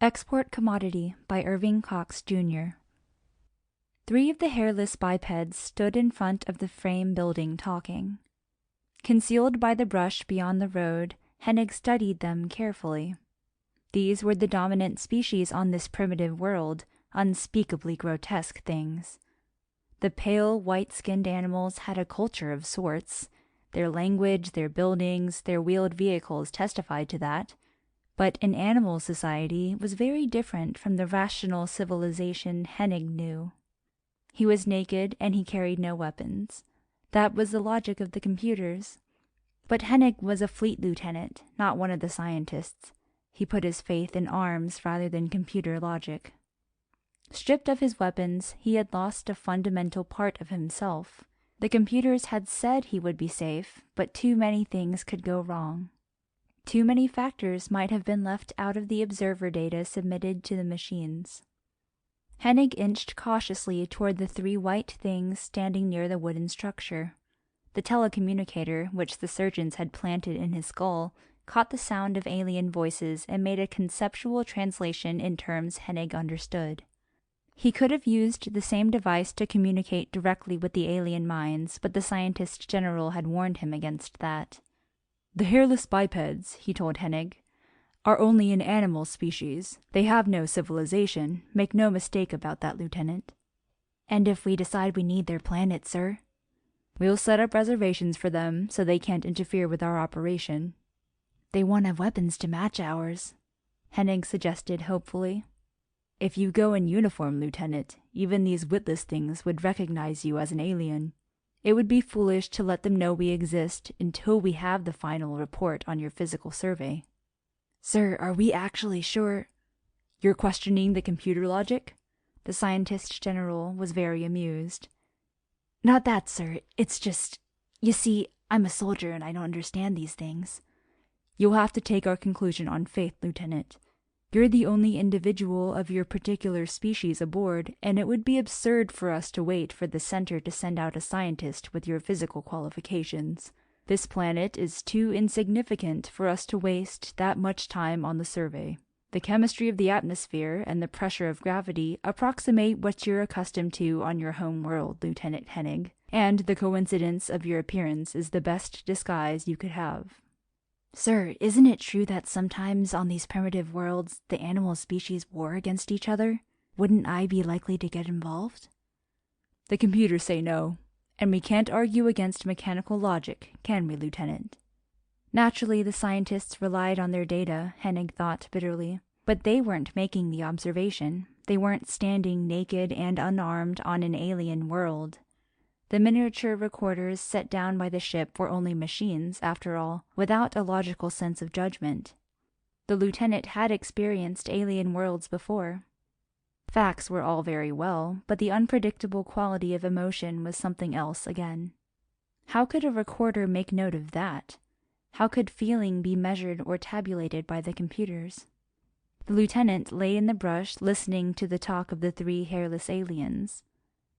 Export Commodity by Irving Cox, Jr. Three of the hairless bipeds stood in front of the frame building talking. Concealed by the brush beyond the road, Hennig studied them carefully. These were the dominant species on this primitive world, unspeakably grotesque things. The pale, white-skinned animals had a culture of sorts. Their language, their buildings, their wheeled vehicles testified to that. But an animal society was very different from the rational civilization Hennig knew. He was naked and he carried no weapons. That was the logic of the computers. But Hennig was a fleet lieutenant, not one of the scientists. He put his faith in arms rather than computer logic. Stripped of his weapons, he had lost a fundamental part of himself. The computers had said he would be safe, but too many things could go wrong. Too many factors might have been left out of the observer data submitted to the machines. Hennig inched cautiously toward the three white things standing near the wooden structure. The telecommunicator, which the surgeons had planted in his skull, caught the sound of alien voices and made a conceptual translation in terms Hennig understood. He could have used the same device to communicate directly with the alien minds, but the scientist general had warned him against that. "The hairless bipeds," he told Hennig, "are only an animal species. They have no civilization. Make no mistake about that, Lieutenant." "And if we decide we need their planet, sir?" "We'll set up reservations for them, so they can't interfere with our operation." "They won't have weapons to match ours," Hennig suggested hopefully. "If you go in uniform, Lieutenant, even these witless things would recognize you as an alien. It would be foolish to let them know we exist until we have the final report on your physical survey." "Sir, are we actually sure—" "You're questioning the computer logic?" The scientist general was very amused. "Not that, sir. It's just, you see, I'm a soldier and I don't understand these things." "You'll have to take our conclusion on faith, Lieutenant. You're the only individual of your particular species aboard, and it would be absurd for us to wait for the center to send out a scientist with your physical qualifications. This planet is too insignificant for us to waste that much time on the survey. The chemistry of the atmosphere and the pressure of gravity approximate what you're accustomed to on your home world, Lieutenant Hennig, and the coincidence of your appearance is the best disguise you could have." "Sir, isn't it true that sometimes on these primitive worlds the animal species war against each other? Wouldn't I be likely to get involved?" "The computers say no, and we can't argue against mechanical logic, can we, Lieutenant?" Naturally, the scientists relied on their data, Hennig thought bitterly, but they weren't making the observation. They weren't standing naked and unarmed on an alien world. The miniature recorders set down by the ship were only machines, after all, without a logical sense of judgment. The lieutenant had experienced alien worlds before. Facts were all very well, but the unpredictable quality of emotion was something else again. How could a recorder make note of that? How could feeling be measured or tabulated by the computers? The lieutenant lay in the brush listening to the talk of the three hairless aliens.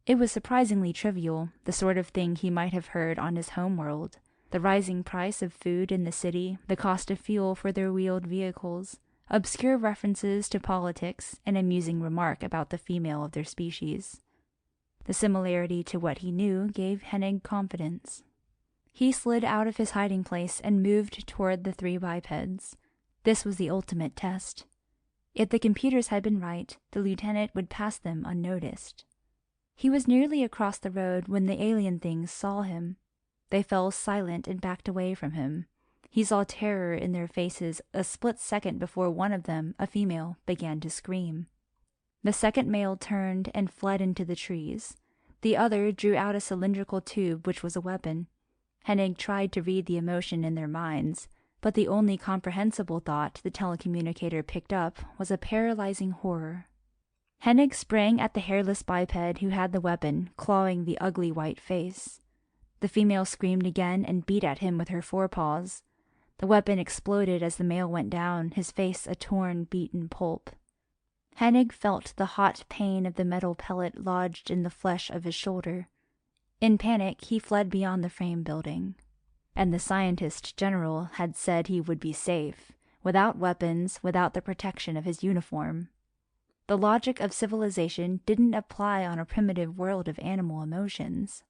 It was surprisingly trivial, the sort of thing he might have heard on his home world. The rising price of food in the city, the cost of fuel for their wheeled vehicles, obscure references to politics, an amusing remark about the female of their species. The similarity to what he knew gave Hennig confidence. He slid out of his hiding place and moved toward the three bipeds. This was the ultimate test. If the computers had been right, the lieutenant would pass them unnoticed. He was nearly across the road when the alien things saw him. They fell silent and backed away from him. He saw terror in their faces a split second before one of them, a female, began to scream. The second male turned and fled into the trees. The other drew out a cylindrical tube which was a weapon. Hennig tried to read the emotion in their minds, but the only comprehensible thought the telecommunicator picked up was a paralyzing horror. Hennig sprang at the hairless biped who had the weapon, clawing the ugly white face. The female screamed again and beat at him with her forepaws. The weapon exploded as the male went down, his face a torn, beaten pulp. Hennig felt the hot pain of the metal pellet lodged in the flesh of his shoulder. In panic, he fled beyond the frame building. And the scientist general had said he would be safe. without weapons, without the protection of his uniform. The logic of civilization didn't apply on a primitive world of animal emotions.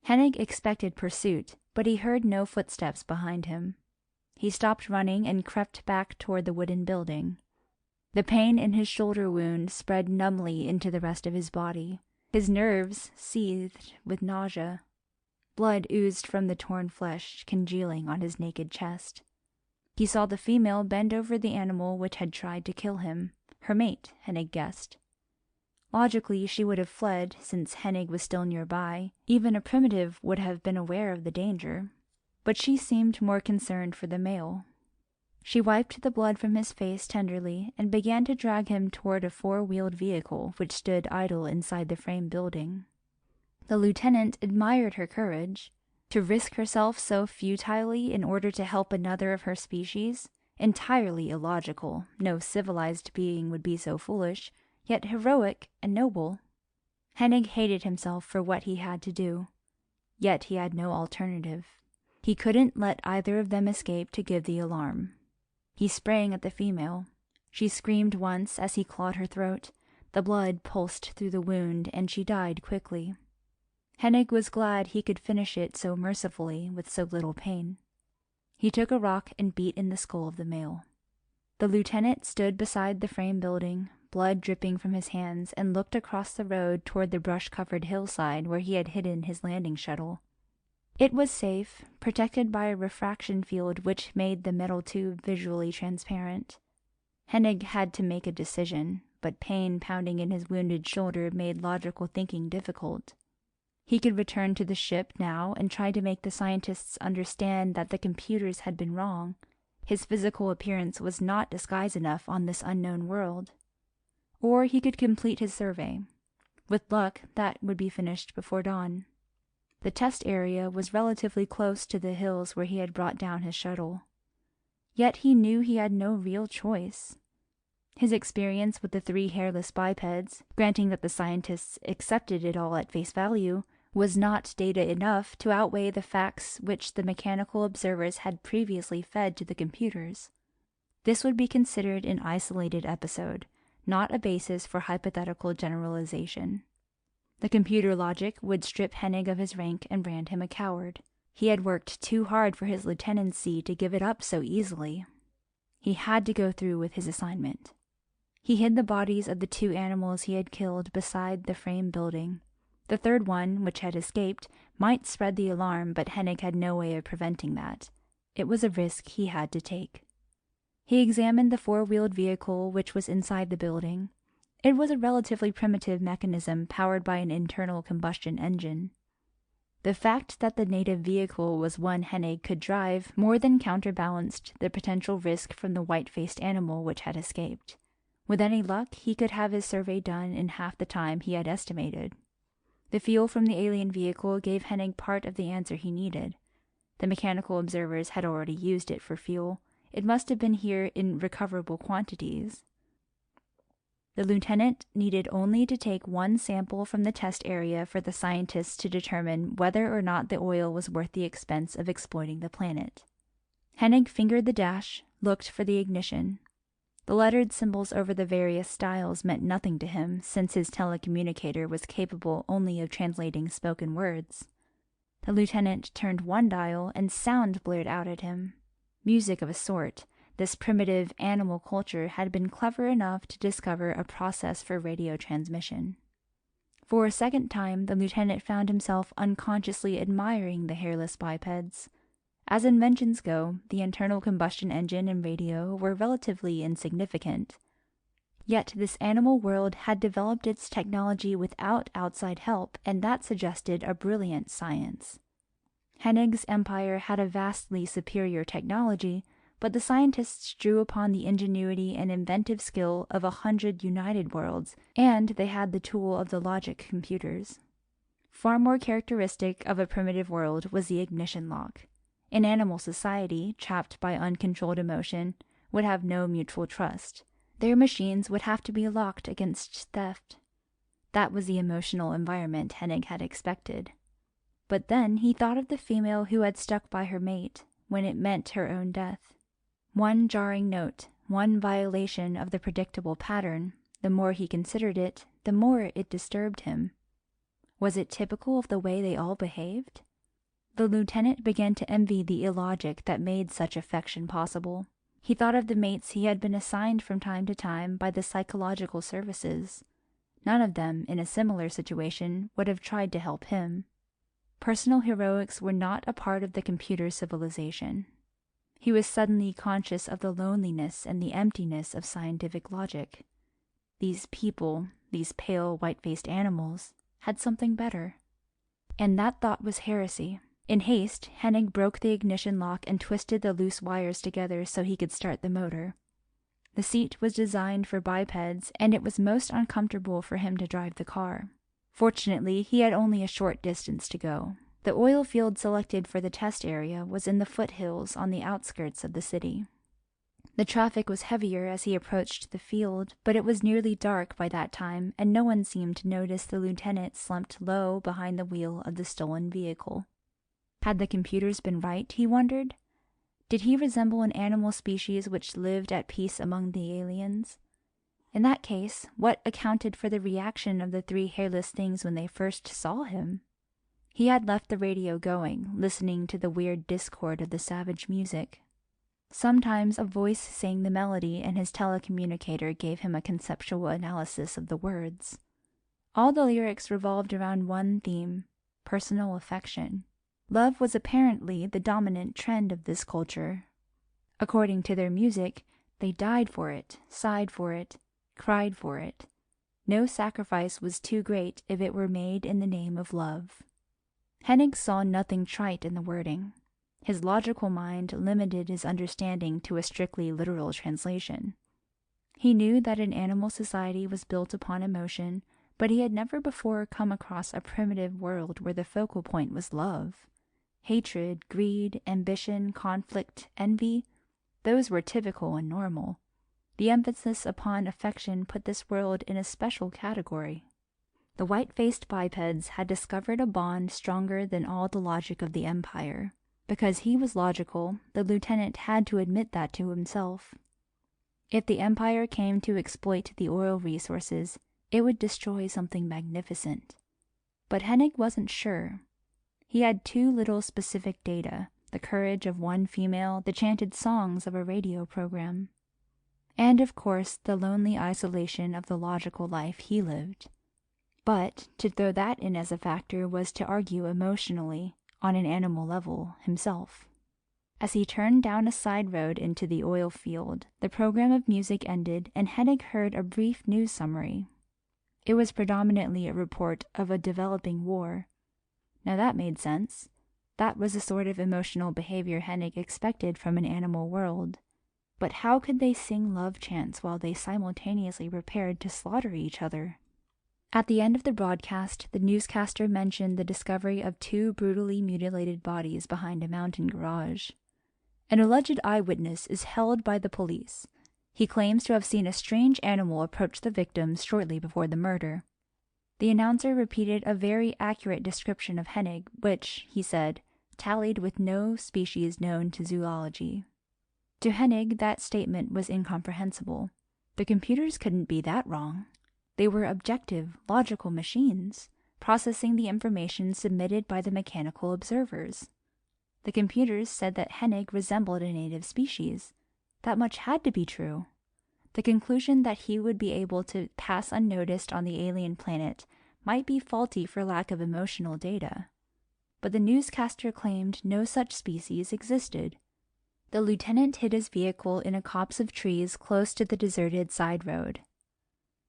Hennig expected pursuit, but he heard no footsteps behind him. He stopped running and crept back toward the wooden building. The pain in his shoulder wound spread numbly into the rest of his body. His nerves seethed with nausea. Blood oozed from the torn flesh, congealing on his naked chest. He saw the female bend over the animal which had tried to kill him. Her mate, Hennig guessed. Logically, she would have fled, since Hennig was still nearby. Even a primitive would have been aware of the danger. But she seemed more concerned for the male. She wiped the blood from his face tenderly and began to drag him toward a four-wheeled vehicle which stood idle inside the frame building. The lieutenant admired her courage. To risk herself so futilely in order to help another of her species? Entirely illogical. No civilized being would be so foolish, yet heroic and noble. Hennig hated himself for what he had to do. Yet he had no alternative. He couldn't let either of them escape to give the alarm. He sprang at the female. She screamed once as he clawed her throat. The blood pulsed through the wound, and she died quickly. Hennig was glad he could finish it so mercifully with so little pain. He took a rock and beat in the skull of the male. The lieutenant stood beside the frame building, blood dripping from his hands, and looked across the road toward the brush-covered hillside where he had hidden his landing shuttle. It was safe, protected by a refraction field which made the metal tube visually transparent. Hennig had to make a decision, but pain pounding in his wounded shoulder made logical thinking difficult. He could return to the ship now and try to make the scientists understand that the computers had been wrong. His physical appearance was not disguise enough on this unknown world. Or he could complete his survey. With luck, that would be finished before dawn. The test area was relatively close to the hills where he had brought down his shuttle. Yet he knew he had no real choice. His experience with the 3 hairless bipeds, granting that the scientists accepted it all at face value, was not data enough to outweigh the facts which the mechanical observers had previously fed to the computers. This would be considered an isolated episode, not a basis for hypothetical generalization. The computer logic would strip Hennig of his rank and brand him a coward. He had worked too hard for his lieutenancy to give it up so easily. He had to go through with his assignment. He hid the bodies of the 2 animals he had killed beside the frame building. The third one, which had escaped, might spread the alarm, but Hennig had no way of preventing that. It was a risk he had to take. He examined the 4-wheeled vehicle which was inside the building. It was a relatively primitive mechanism powered by an internal combustion engine. The fact that the native vehicle was one Hennig could drive more than counterbalanced the potential risk from the white-faced animal which had escaped. With any luck, he could have his survey done in half the time he had estimated. The fuel from the alien vehicle gave Hennig part of the answer he needed. The mechanical observers had already used it for fuel. It must have been here in recoverable quantities. The lieutenant needed only to take 1 sample from the test area for the scientists to determine whether or not the oil was worth the expense of exploiting the planet. Hennig fingered the dash, looked for the ignition. The lettered symbols over the various styles meant nothing to him, since his telecommunicator was capable only of translating spoken words. The lieutenant turned 1 dial, and sound blared out at him. Music of a sort. This primitive animal culture had been clever enough to discover a process for radio transmission. For a second time, the lieutenant found himself unconsciously admiring the hairless bipeds. As inventions go, the internal combustion engine and radio were relatively insignificant. Yet this animal world had developed its technology without outside help, and that suggested a brilliant science. Hennig's empire had a vastly superior technology, but the scientists drew upon the ingenuity and inventive skill of 100 united worlds, and they had the tool of the logic computers. Far more characteristic of a primitive world was the ignition lock. An animal society, trapped by uncontrolled emotion, would have no mutual trust. Their machines would have to be locked against theft. That was the emotional environment Hennig had expected. But then he thought of the female who had stuck by her mate when it meant her own death. One jarring note, one violation of the predictable pattern, the more he considered it, the more it disturbed him. Was it typical of the way they all behaved? The lieutenant began to envy the illogic that made such affection possible. He thought of the mates he had been assigned from time to time by the psychological services. None of them, in a similar situation, would have tried to help him. Personal heroics were not a part of the computer civilization. He was suddenly conscious of the loneliness and the emptiness of scientific logic. These people, these pale, white-faced animals, had something better. And that thought was heresy. In haste, Hennig broke the ignition lock and twisted the loose wires together so he could start the motor. The seat was designed for bipeds, and it was most uncomfortable for him to drive the car. Fortunately, he had only a short distance to go. The oil field selected for the test area was in the foothills on the outskirts of the city. The traffic was heavier as he approached the field, but it was nearly dark by that time, and no one seemed to notice the lieutenant slumped low behind the wheel of the stolen vehicle. Had the computers been right, he wondered? Did he resemble an animal species which lived at peace among the aliens? In that case, what accounted for the reaction of the three hairless things when they first saw him? He had left the radio going, listening to the weird discord of the savage music. Sometimes a voice sang the melody, and his telecommunicator gave him a conceptual analysis of the words. All the lyrics revolved around one theme: personal affection. Love was apparently the dominant trend of this culture. According to their music, they died for it, sighed for it, cried for it. No sacrifice was too great if it were made in the name of love. Hennig saw nothing trite in the wording. His logical mind limited his understanding to a strictly literal translation. He knew that an animal society was built upon emotion, but he had never before come across a primitive world where the focal point was love. Hatred, greed, ambition, conflict, envy, those were typical and normal. The emphasis upon affection put this world in a special category. The white-faced bipeds had discovered a bond stronger than all the logic of the Empire. Because he was logical, the lieutenant had to admit that to himself. If the Empire came to exploit the oil resources, it would destroy something magnificent. But Hennig wasn't sure. He had too little specific data: the courage of one female, the chanted songs of a radio program. And, of course, the lonely isolation of the logical life he lived. But to throw that in as a factor was to argue emotionally, on an animal level, himself. As he turned down a side road into the oil field, the program of music ended, and Hennig heard a brief news summary. It was predominantly a report of a developing war. Now that made sense. That was the sort of emotional behavior Hennig expected from an animal world. But how could they sing love chants while they simultaneously prepared to slaughter each other? At the end of the broadcast, the newscaster mentioned the discovery of 2 brutally mutilated bodies behind a mountain garage. An alleged eyewitness is held by the police. He claims to have seen a strange animal approach the victims shortly before the murder. The announcer repeated a very accurate description of Hennig, which, he said, tallied with no species known to zoology. To Hennig, that statement was incomprehensible. The computers couldn't be that wrong. They were objective, logical machines, processing the information submitted by the mechanical observers. The computers said that Hennig resembled a native species. That much had to be true. The conclusion that he would be able to pass unnoticed on the alien planet might be faulty for lack of emotional data. But the newscaster claimed no such species existed. The lieutenant hid his vehicle in a copse of trees close to the deserted side road.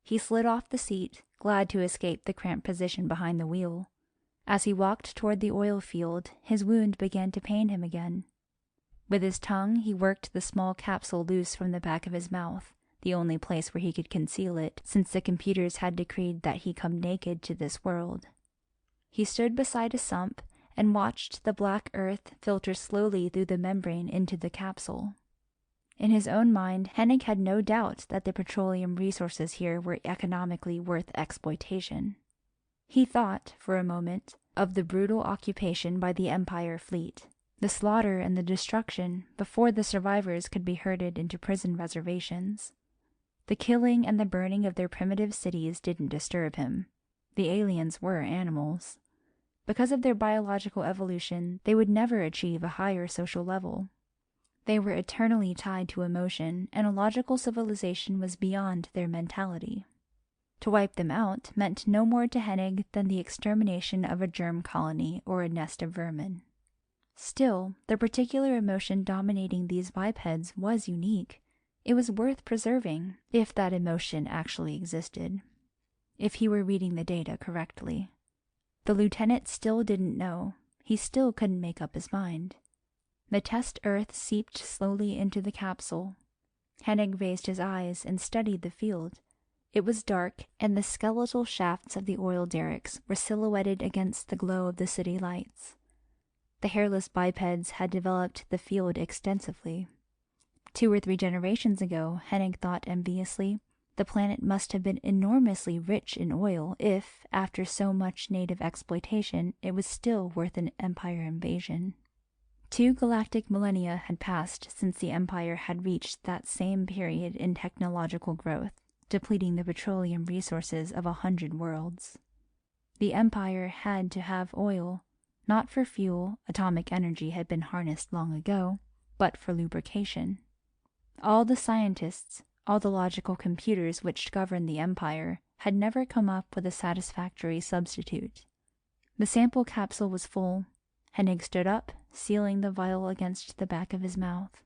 He slid off the seat, glad to escape the cramped position behind the wheel. As he walked toward the oil field, his wound began to pain him again. With his tongue, he worked the small capsule loose from the back of his mouth, the only place where he could conceal it, since the computers had decreed that he come naked to this world. He stood beside a sump and watched the black earth filter slowly through the membrane into the capsule. In his own mind, Hennig had no doubt that the petroleum resources here were economically worth exploitation. He thought, for a moment, of the brutal occupation by the Empire fleet. the slaughter and the destruction before the survivors could be herded into prison reservations. The killing and the burning of their primitive cities didn't disturb him. The aliens were animals. Because of their biological evolution, they would never achieve a higher social level. They were eternally tied to emotion, and a logical civilization was beyond their mentality. To wipe them out meant no more to Hennig than the extermination of a germ colony or a nest of vermin. Still, the particular emotion dominating these bipeds was unique. It was worth preserving, if that emotion actually existed. If he were reading the data correctly. The lieutenant still didn't know. He still couldn't make up his mind. The test earth seeped slowly into the capsule. Hennig raised his eyes and studied the field. It was dark, and the skeletal shafts of the oil derricks were silhouetted against the glow of the city lights. The hairless bipeds had developed the field extensively. 2 or 3 generations ago, Hennig thought enviously, the planet must have been enormously rich in oil if, after so much native exploitation, it was still worth an Empire invasion. 2 galactic millennia had passed since the Empire had reached that same period in technological growth, depleting the petroleum resources of 100 worlds. The Empire had to have oil, not for fuel, atomic energy had been harnessed long ago, but for lubrication. All the scientists, all the logical computers which governed the Empire, had never come up with a satisfactory substitute. The sample capsule was full. Hennig stood up, sealing the vial against the back of his mouth.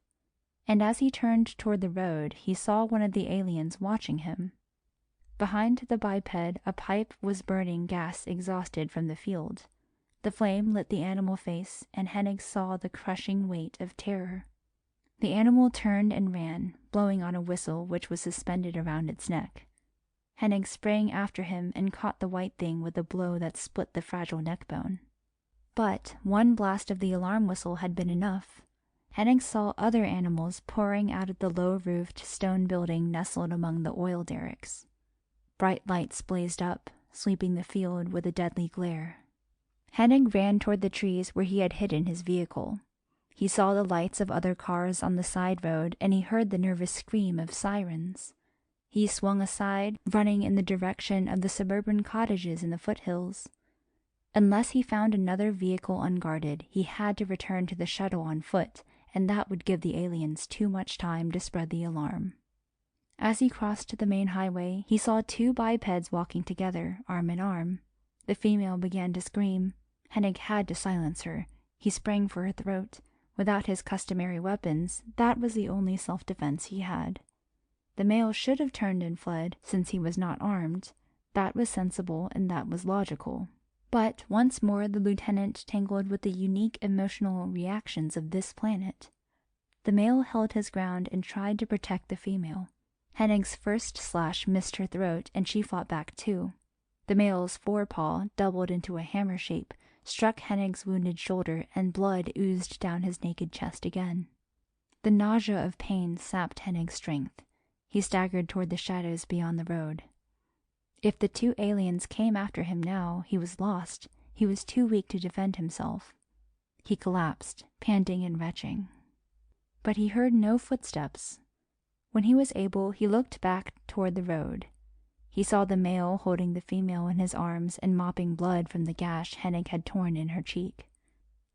And as he turned toward the road, he saw one of the aliens watching him. Behind the biped, a pipe was burning gas exhausted from the field. The flame lit the animal face, and Hennig saw the crushing weight of terror. The animal turned and ran, blowing on a whistle which was suspended around its neck. Hennig sprang after him and caught the white thing with a blow that split the fragile neckbone. But one blast of the alarm whistle had been enough. Hennig saw other animals pouring out of the low-roofed stone building nestled among the oil derricks. Bright lights blazed up, sweeping the field with a deadly glare. Hennig ran toward the trees where he had hidden his vehicle. He saw the lights of other cars on the side road, and he heard the nervous scream of sirens. He swung aside, running in the direction of the suburban cottages in the foothills. Unless he found another vehicle unguarded, he had to return to the shuttle on foot, and that would give the aliens too much time to spread the alarm. As he crossed the main highway, he saw 2 bipeds walking together, arm in arm. The female began to scream. Hennig had to silence her. He sprang for her throat. Without his customary weapons, that was the only self-defense he had. The male should have turned and fled, since he was not armed. That was sensible, and that was logical. But once more the lieutenant tangled with the unique emotional reactions of this planet. The male held his ground and tried to protect the female. Hennig's first slash missed her throat, and she fought back too. The male's forepaw, doubled into a hammer shape, struck Hennig's wounded shoulder, and blood oozed down his naked chest again. The nausea of pain sapped Hennig's strength. He staggered toward the shadows beyond the road. If the 2 aliens came after him now, he was lost. He was too weak to defend himself. He collapsed, panting and retching. But he heard no footsteps. When he was able, he looked back toward the road. He saw the male holding the female in his arms and mopping blood from the gash Hennig had torn in her cheek.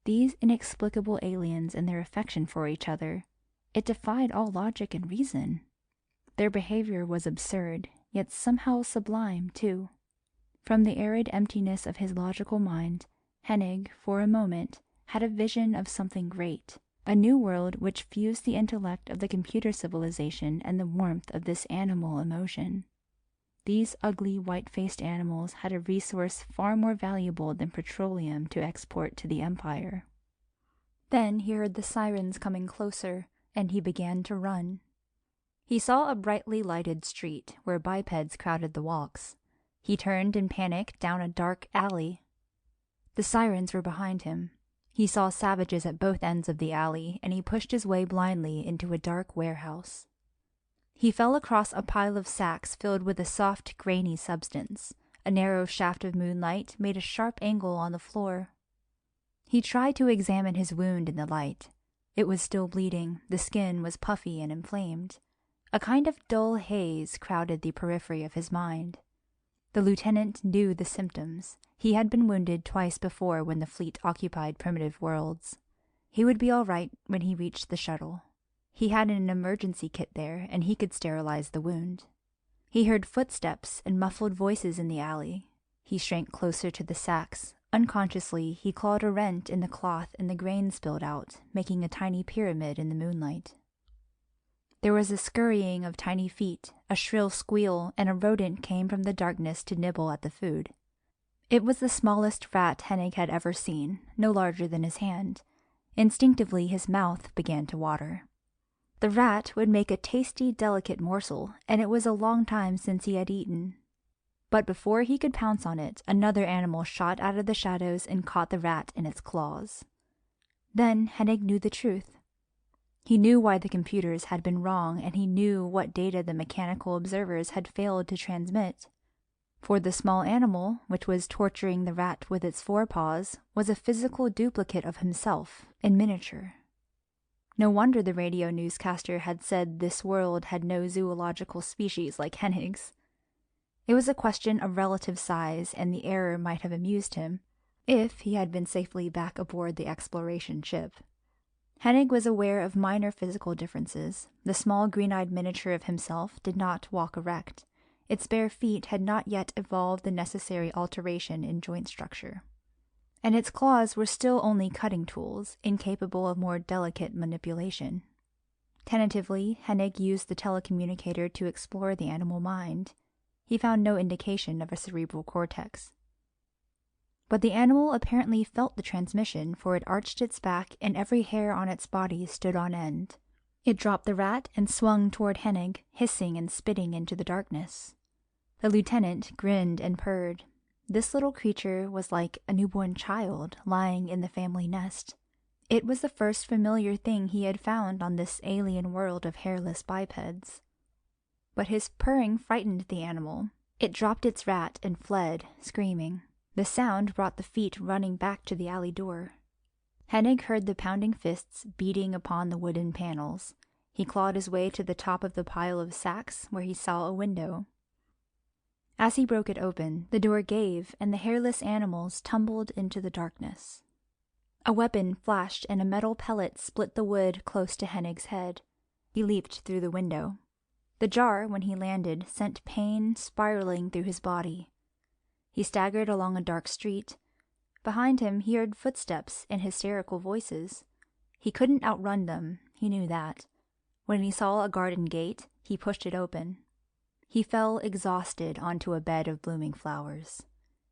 These inexplicable aliens and their affection for each other, it defied all logic and reason. Their behavior was absurd, yet somehow sublime, too. From the arid emptiness of his logical mind, Hennig, for a moment, had a vision of something great, a new world which fused the intellect of the computer civilization and the warmth of this animal emotion. These ugly, white-faced animals had a resource far more valuable than petroleum to export to the Empire. Then he heard the sirens coming closer, and he began to run. He saw a brightly lighted street where bipeds crowded the walks. He turned in panic down a dark alley. The sirens were behind him. He saw savages at both ends of the alley, and he pushed his way blindly into a dark warehouse. He fell across a pile of sacks filled with a soft, grainy substance. A narrow shaft of moonlight made a sharp angle on the floor. He tried to examine his wound in the light. It was still bleeding, the skin was puffy and inflamed. A kind of dull haze crowded the periphery of his mind. The lieutenant knew the symptoms. He had been wounded twice before when the fleet occupied primitive worlds. He would be all right when he reached the shuttle. He had an emergency kit there, and he could sterilize the wound. He heard footsteps and muffled voices in the alley. He shrank closer to the sacks. Unconsciously, he clawed a rent in the cloth and the grain spilled out, making a tiny pyramid in the moonlight. There was a scurrying of tiny feet, a shrill squeal, and a rodent came from the darkness to nibble at the food. It was the smallest rat Hennig had ever seen, no larger than his hand. Instinctively, his mouth began to water. The rat would make a tasty, delicate morsel, and it was a long time since he had eaten. But before he could pounce on it, another animal shot out of the shadows and caught the rat in its claws. Then Hennig knew the truth. He knew why the computers had been wrong, and he knew what data the mechanical observers had failed to transmit. For the small animal, which was torturing the rat with its forepaws, was a physical duplicate of himself, in miniature. No wonder the radio newscaster had said this world had no zoological species like Hennig's. It was a question of relative size, and the error might have amused him, if he had been safely back aboard the exploration ship. Hennig was aware of minor physical differences. The small green-eyed miniature of himself did not walk erect. Its bare feet had not yet evolved the necessary alteration in joint structure. And its claws were still only cutting tools, incapable of more delicate manipulation. Tentatively, Hennig used the telecommunicator to explore the animal mind. He found no indication of a cerebral cortex. But the animal apparently felt the transmission, for it arched its back and every hair on its body stood on end. It dropped the rat and swung toward Hennig, hissing and spitting into the darkness. The lieutenant grinned and purred. This little creature was like a newborn child lying in the family nest. It was the first familiar thing he had found on this alien world of hairless bipeds. But his purring frightened the animal. It dropped its rat and fled, screaming. The sound brought the feet running back to the alley door. Hennig heard the pounding fists beating upon the wooden panels. He clawed his way to the top of the pile of sacks, where he saw a window. As he broke it open, the door gave, and the hairless animals tumbled into the darkness. A weapon flashed, and a metal pellet split the wood close to Hennig's head. He leaped through the window. The jar, when he landed, sent pain spiraling through his body. He staggered along a dark street. Behind him he heard footsteps and hysterical voices. He couldn't outrun them, he knew that. When he saw a garden gate, he pushed it open. He fell exhausted onto a bed of blooming flowers.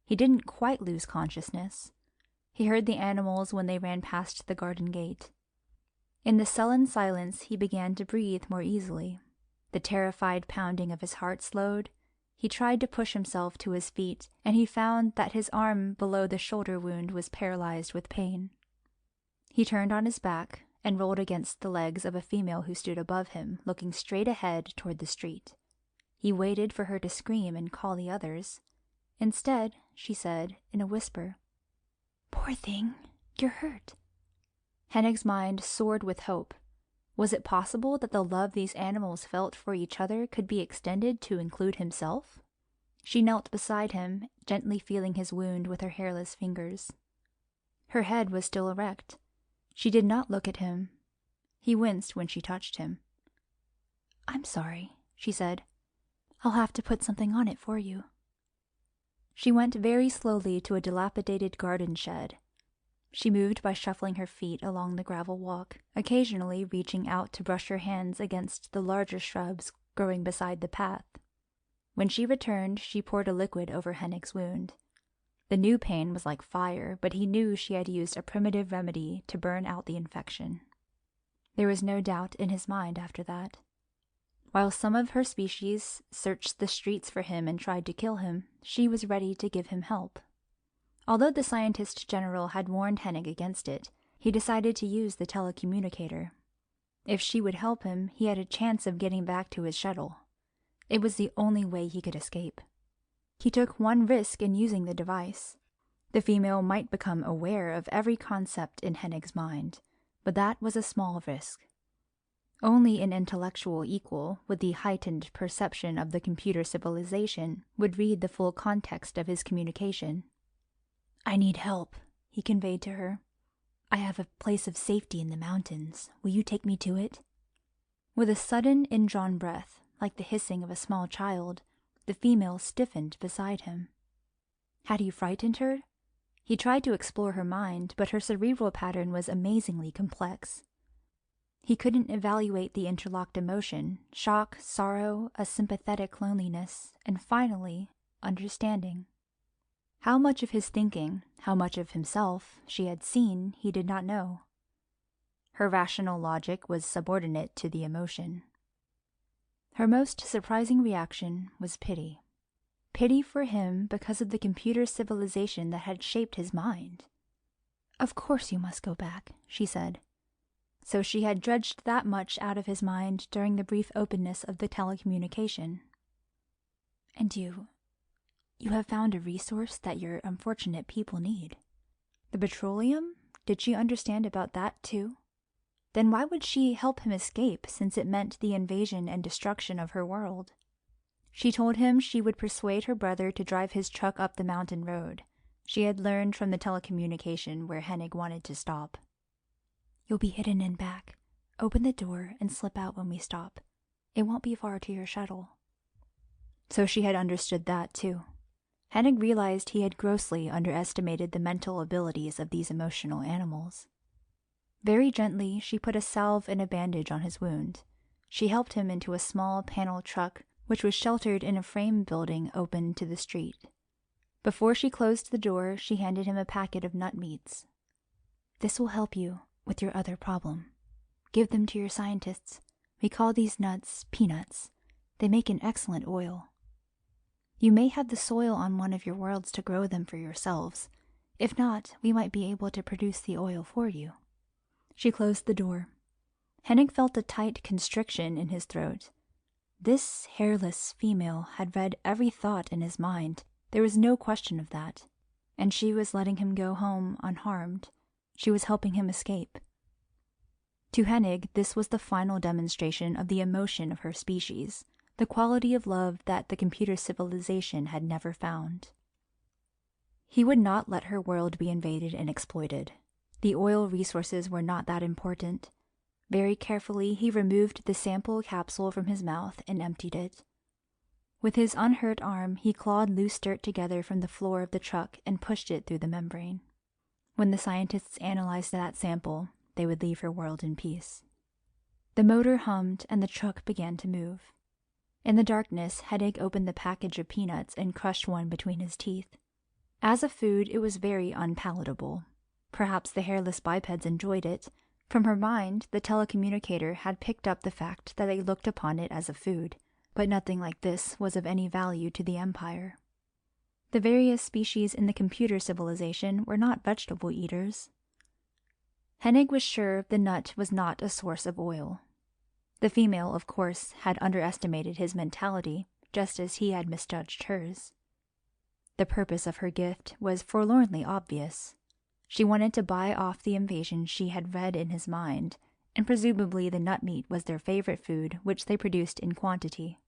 He didn't quite lose consciousness. He heard the animals when they ran past the garden gate. In the sullen silence he began to breathe more easily. The terrified pounding of his heart slowed. He tried to push himself to his feet, and he found that his arm below the shoulder wound was paralyzed with pain. He turned on his back and rolled against the legs of a female who stood above him, looking straight ahead toward the street. He waited for her to scream and call the others. Instead, she said, in a whisper, "Poor thing, you're hurt." Hennig's mind soared with hope. Was it possible that the love these animals felt for each other could be extended to include himself? She knelt beside him, gently feeling his wound with her hairless fingers. Her head was still erect. She did not look at him. He winced when she touched him. "I'm sorry," she said. "I'll have to put something on it for you." She went very slowly to a dilapidated garden shed. She moved by shuffling her feet along the gravel walk, occasionally reaching out to brush her hands against the larger shrubs growing beside the path. When she returned, she poured a liquid over Hennig's wound. The new pain was like fire, but he knew she had used a primitive remedy to burn out the infection. There was no doubt in his mind after that. While some of her species searched the streets for him and tried to kill him, she was ready to give him help. Although the scientist general had warned Hennig against it, he decided to use the telecommunicator. If she would help him, he had a chance of getting back to his shuttle. It was the only way he could escape. He took one risk in using the device. The female might become aware of every concept in Hennig's mind, but that was a small risk. Only an intellectual equal with the heightened perception of the computer civilization would read the full context of his communication. "I need help," he conveyed to her. "I have a place of safety in the mountains. Will you take me to it?" With a sudden indrawn breath, like the hissing of a small child, the female stiffened beside him. Had he frightened her? He tried to explore her mind, but her cerebral pattern was amazingly complex. He couldn't evaluate the interlocked emotion, shock, sorrow, a sympathetic loneliness, and finally, understanding. How much of his thinking, how much of himself, she had seen, he did not know. Her rational logic was subordinate to the emotion. Her most surprising reaction was pity. Pity for him because of the computer civilization that had shaped his mind. "Of course you must go back," she said. So she had dredged that much out of his mind during the brief openness of the telecommunication. "And you have found a resource that your unfortunate people need." The petroleum? Did she understand about that too? Then why would she help him escape, since it meant the invasion and destruction of her world? She told him she would persuade her brother to drive his truck up the mountain road. She had learned from the telecommunication where Hennig wanted to stop. "You'll be hidden in back. Open the door and slip out when we stop. It won't be far to your shuttle." So she had understood that too. Hennig realized he had grossly underestimated the mental abilities of these emotional animals. Very gently, she put a salve and a bandage on his wound. She helped him into a small panel truck, which was sheltered in a frame building open to the street. Before she closed the door, she handed him a packet of nut meats. "This will help you with your other problem. Give them to your scientists. We call these nuts peanuts. They make an excellent oil. You may have the soil on one of your worlds to grow them for yourselves. If not, we might be able to produce the oil for you." She closed the door. Hennig felt a tight constriction in his throat. This hairless female had read every thought in his mind. There was no question of that. And she was letting him go home unharmed. She was helping him escape. To Hennig, this was the final demonstration of the emotion of her species, the quality of love that the computer civilization had never found. He would not let her world be invaded and exploited. The oil resources were not that important. Very carefully, he removed the sample capsule from his mouth and emptied it. With his unhurt arm, he clawed loose dirt together from the floor of the truck and pushed it through the membrane. When the scientists analyzed that sample, they would leave her world in peace. The motor hummed and the truck began to move. In the darkness, Hennig opened the package of peanuts and crushed one between his teeth. As a food, it was very unpalatable. Perhaps the hairless bipeds enjoyed it. From her mind, the telecommunicator had picked up the fact that they looked upon it as a food, but nothing like this was of any value to the Empire. The various species in the computer civilization were not vegetable eaters. Hennig was sure the nut was not a source of oil. The female, of course, had underestimated his mentality, just as he had misjudged hers. The purpose of her gift was forlornly obvious. She wanted to buy off the invasion she had read in his mind, and presumably the nut meat was their favorite food, which they produced in quantity.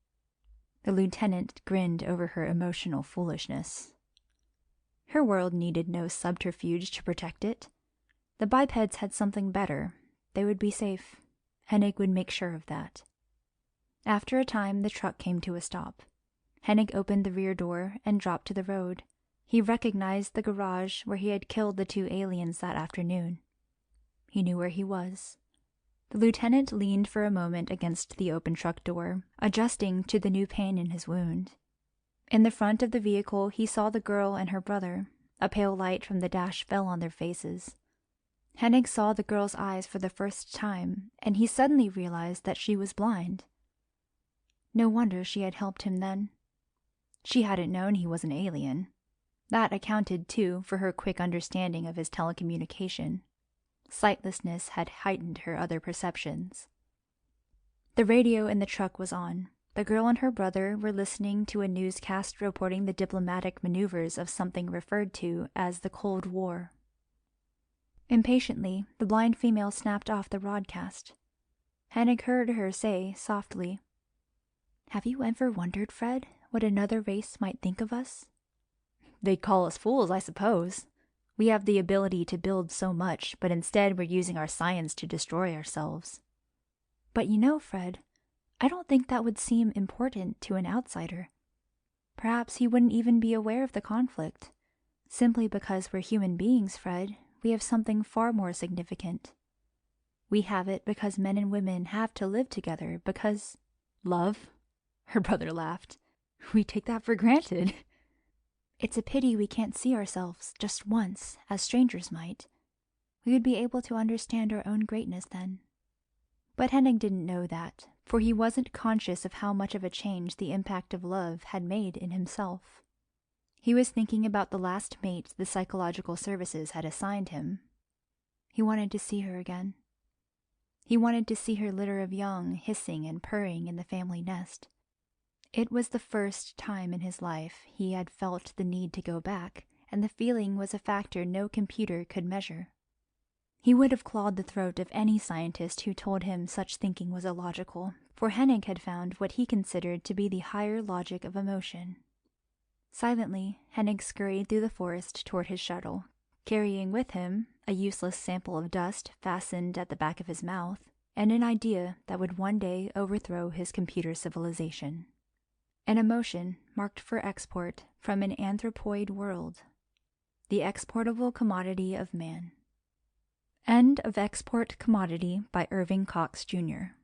The lieutenant grinned over her emotional foolishness. Her world needed no subterfuge to protect it. The bipeds had something better. They would be safe. Hennig would make sure of that. After a time, the truck came to a stop. Hennig opened the rear door and dropped to the road. He recognized the garage where he had killed the 2 aliens that afternoon. He knew where he was. The lieutenant leaned for a moment against the open truck door, adjusting to the new pain in his wound. In the front of the vehicle, he saw the girl and her brother. A pale light from the dash fell on their faces. Hennig saw the girl's eyes for the first time, and he suddenly realized that she was blind. No wonder she had helped him then. She hadn't known he was an alien. That accounted, too, for her quick understanding of his telecommunication. Sightlessness had heightened her other perceptions. The radio in the truck was on, the girl and her brother were listening to a newscast reporting the diplomatic maneuvers of something referred to as the Cold War. Impatiently, the blind female snapped off the broadcast. Hennig heard her say softly, "Have you ever wondered, Fred, what another race might think of us?" "They'd call us fools, I suppose. We have the ability to build so much, but instead we're using our science to destroy ourselves." "But you know, Fred, I don't think that would seem important to an outsider. Perhaps he wouldn't even be aware of the conflict. Simply because we're human beings, Fred, we have something far more significant. We have it because men and women have to live together because—" "Love?" Her brother laughed. "We take that for granted." "It's a pity we can't see ourselves just once, as strangers might. We would be able to understand our own greatness then." But Hennig didn't know that, for he wasn't conscious of how much of a change the impact of love had made in himself. He was thinking about the last mate the psychological services had assigned him. He wanted to see her again. He wanted to see her litter of young hissing and purring in the family nest. It was the first time in his life he had felt the need to go back, and the feeling was a factor no computer could measure. He would have clawed the throat of any scientist who told him such thinking was illogical, for Hennig had found what he considered to be the higher logic of emotion. Silently, Hennig scurried through the forest toward his shuttle, carrying with him a useless sample of dust fastened at the back of his mouth, and an idea that would one day overthrow his computer civilization. An emotion marked for export from an anthropoid world. The exportable commodity of man. End of Export Commodity by Irving Cox, Jr.